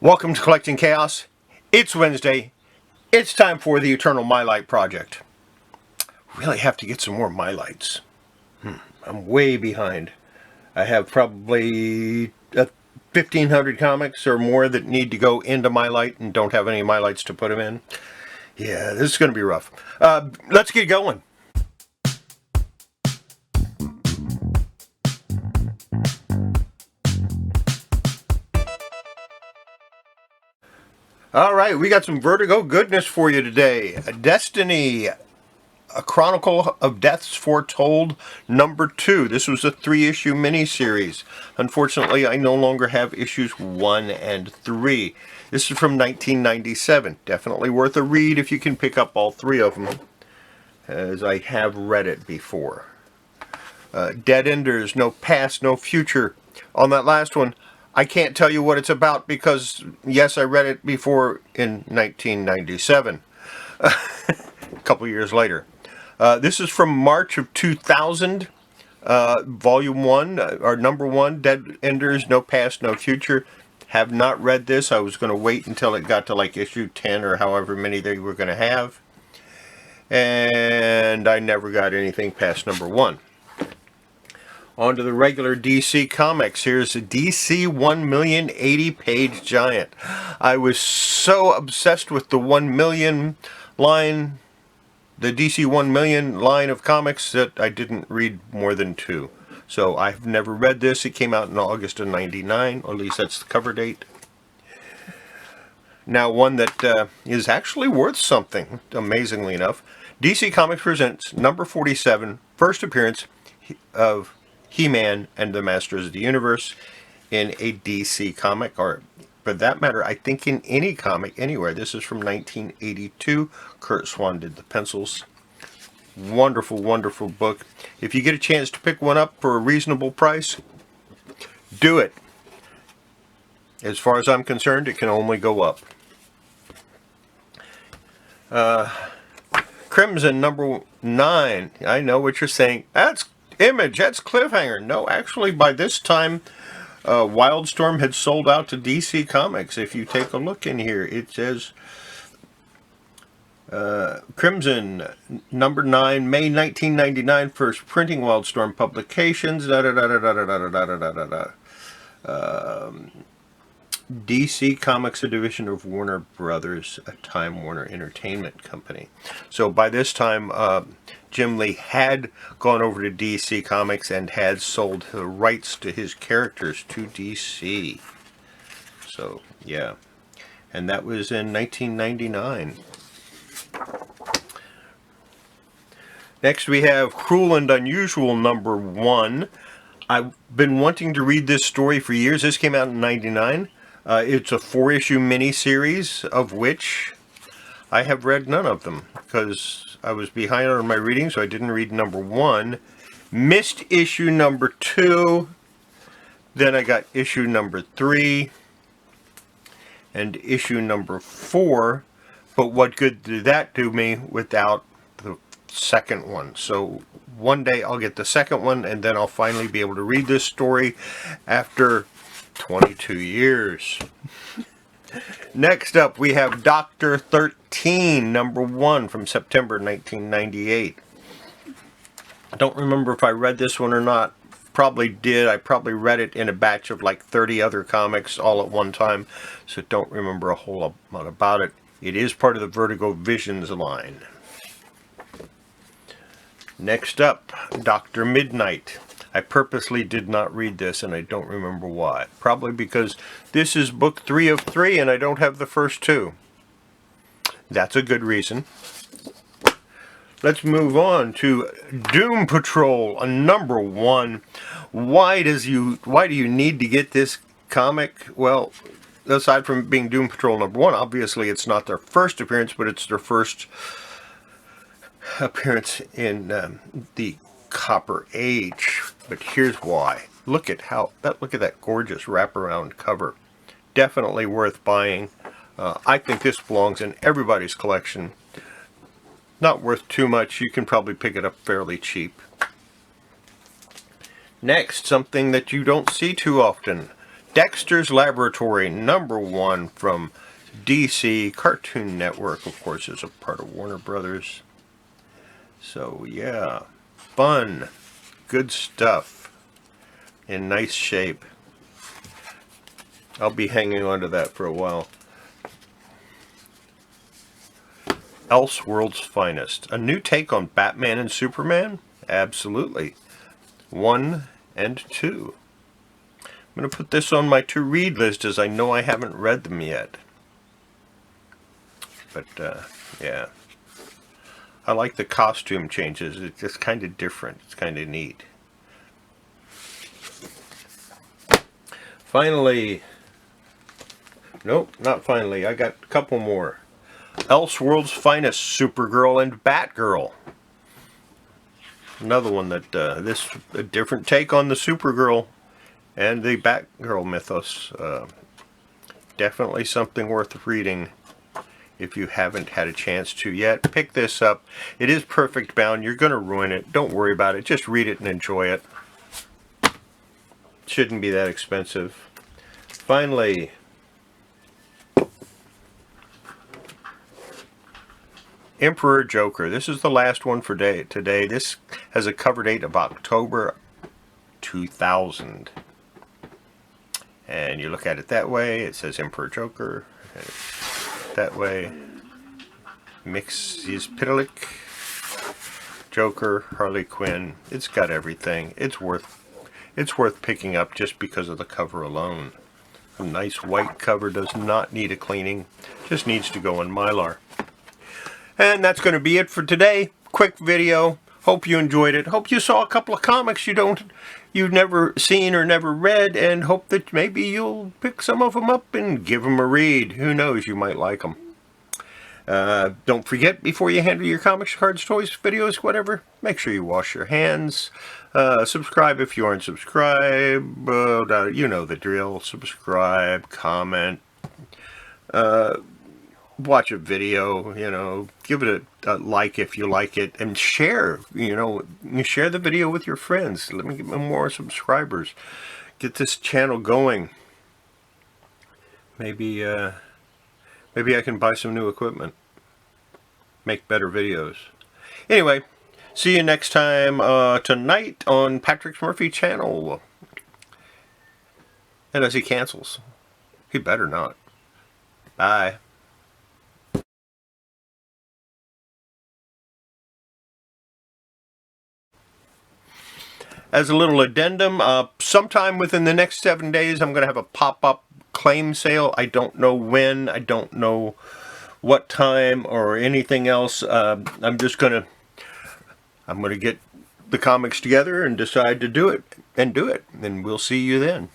Welcome to Collecting Chaos. It's Wednesday. It's time for the Eternal Mylite project. Really have to get some more Mylites. I'm way behind. I have probably 1,500 comics or more that need to go into Mylite and don't have any Mylites to put them in. Yeah, this is going to be rough. Let's get going. Alright, we got some Vertigo goodness for you today. Destiny, A Chronicle of Deaths Foretold, number 2. This was a 3-issue miniseries. Unfortunately, I no longer have issues 1 and 3. This is from 1997. Definitely worth a read if you can pick up all 3 of them, as I have read it before. Dead Enders, No Past, No Future. On that last one, I can't tell you what it's about because, yes, I read it before in 1997, a couple years later. This is from March of 2000, Volume 1, or number 1, Dead Enders, No Past, No Future. Have not read this. I was going to wait until it got to like issue 10 or however many they were going to have. And I never got anything past number 1. On to the regular DC Comics. Here's a DC 1,000,000 80-page giant. I was so obsessed with the 1 million line, the DC 1,000,000 line of comics, that I didn't read more than 2. So I've never read this. It came out in August of '99, or at least that's the cover date. Now one that is actually worth something, amazingly enough. DC Comics presents number 47, first appearance of He-Man and the Masters of the Universe in a DC comic, or for that matter, I think in any comic anywhere. This is from 1982. Kurt Swan did the pencils. Wonderful, wonderful book. If you get a chance to pick one up for a reasonable price, do it. As far as I'm concerned, it can only go up. Crimson number 9. I know what you're saying. That's Image, that's Cliffhanger. No, actually, by this time, Wildstorm had sold out to DC Comics. If you take a look in here, it says Crimson, number 9, May 1999, first printing, Wildstorm Publications. DC Comics, a division of Warner Brothers, a Time Warner Entertainment company. So by this time, Jim Lee had gone over to DC Comics and had sold the rights to his characters to DC. So, yeah. And that was in 1999. Next we have Cruel and Unusual number 1. I've been wanting to read this story for years. This came out in '99. It's a 4-issue miniseries, of which I have read none of them because I was behind on my reading, so I didn't read number 1. Missed issue number 2. Then I got issue number 3 and issue number 4. But what good did that do me without the second one? So one day I'll get the second one, and then I'll finally be able to read this story after 22 years. Next up, we have Dr. 13, number 1, from September 1998. I don't remember if I read this one or not. Probably did. I probably read it in a batch of like 30 other comics all at one time, so don't remember a whole lot about it. It is part of the Vertigo Visions line. Next up, Dr. Midnight. I purposely did not read this, and I don't remember why. Probably because this is book 3 of 3, and I don't have the first 2. That's a good reason. Let's move on to Doom Patrol, a number 1. Why do you need to get this comic? Well, aside from being Doom Patrol number 1, obviously it's not their first appearance, but it's their first appearance in the Copper Age. But here's why. Look at that gorgeous wraparound cover. Definitely worth buying. I think this belongs in everybody's collection. Not worth too much. You can probably pick it up fairly cheap. Next, something that you don't see too often. Dexter's Laboratory, #1 from DC Cartoon Network. Of course, is a part of Warner Brothers. So, yeah. Fun. Good stuff. In nice shape. I'll be hanging on to that for a while. Elseworlds Finest. A new take on Batman and Superman? Absolutely. 1 and 2. I'm going to put this on my to-read list as I know I haven't read them yet. But, yeah. I like the costume changes. It's just kind of different. It's kind of neat. Finally. Nope, not finally. I got a couple more. Elseworlds Finest, Supergirl and Batgirl. Another one that, a different take on the Supergirl and the Batgirl mythos. Definitely something worth reading if you haven't had a chance to yet. Pick this up. It is perfect bound. You're going to ruin it. Don't worry about it. Just read it and enjoy it. Shouldn't be that expensive. Finally, Emperor Joker. This is the last one for today. This has a cover date of October 2000. And you look at it that way, it says Emperor Joker. That way, Mixes Pitalik, Joker, Harley Quinn. It's got everything. It's worth picking up just because of the cover alone. A nice white cover does not need a cleaning, just needs to go in Mylar. And that's going to be it for today. Quick video. Hope you enjoyed it. Hope you saw a couple of comics you've never seen or never read, and hope that maybe you'll pick some of them up and give them a read. Who knows, you might like them. Don't forget, before you handle your comics, cards, toys, videos, whatever, make sure you wash your hands. Subscribe if you aren't subscribed. You know the drill. Subscribe, comment. Watch a video, give it a like if you like it, and share, share the video with your friends. Let me get more subscribers. Get this channel going. Maybe I can buy some new equipment. Make better videos. Anyway, see you next time tonight on Patrick Murphy channel. Unless he cancels. He better not. Bye. As a little addendum, sometime within the next 7 days, I'm going to have a pop-up claim sale. I don't know when, I don't know what time or anything else. I'm going to get the comics together and decide to do it, and we'll see you then.